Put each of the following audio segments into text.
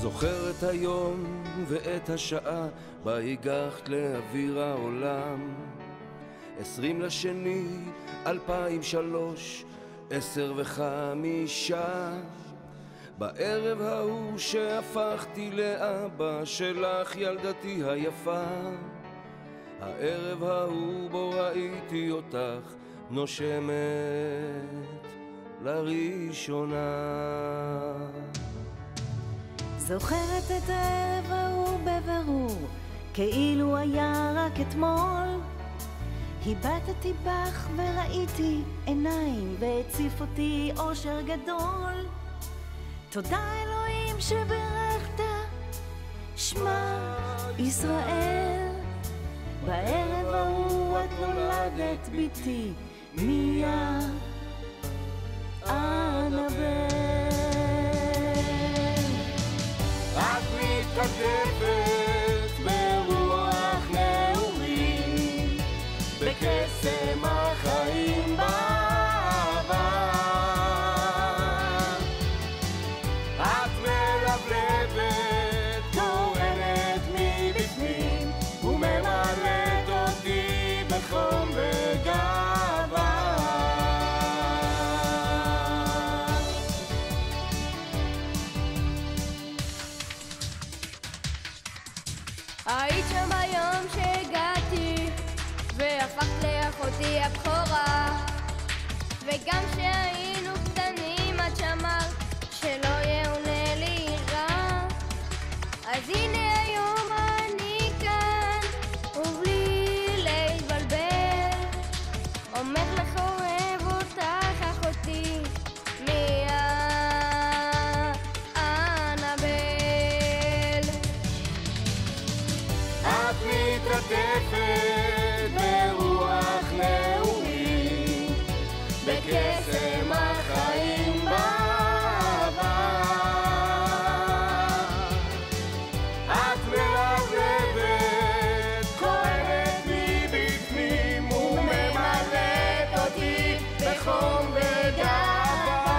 זוכר את היום ואת השעה בה הגחת לאוויר העולם 20/2/2003 10:05 בערב ההוא שהפכתי לאבא שלך ילדתי היפה הערב ההוא בו ראיתי אותך נושמת לראשונה זוכרת את הערב ההוא בברור כאילו היה רק אתמול הבטתי בך וראיתי עיניים והציף אותי אושר גדול תודה אלוהים שברכת שמע ישראל בערב ההוא את נולדת ביתי מיה אנבל את מתכתבת ברוח נעורים בקסם החיים בעבר את מלבלבת קורנת מבפנים וממלאת אותי בחום וגאווה היית שם ביום שהגעתי והפכת לאחותי הבכורה וגם שהיינו קטנים את שמרת שלא יאונה לי רע אז הנה היום אני כאן ובלי להתבלבל אומר לך אוהב אותך אחותי מיה אנבל את מתעטפת ברוח נעורים בקסם החיים בעבר את מלבלבת כואבת מבפנים וממלאת אותי בחום וגאווה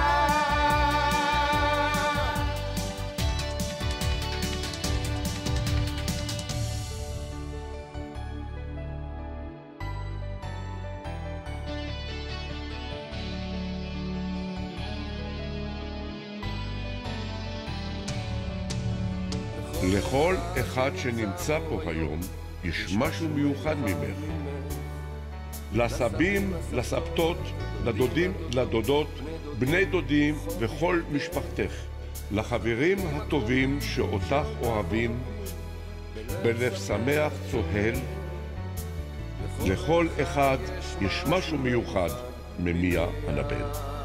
לכל אחד שנמצא פה היום יש משהו מיוחד ממך. לסבים, לסבתות, לדודים, לדודות, בני דודים וכל משפחתך. לחברים הטובים שאותך אוהבים, בלב שמח צוהל. לכל אחד יש משהו מיוחד ממיה אנבל.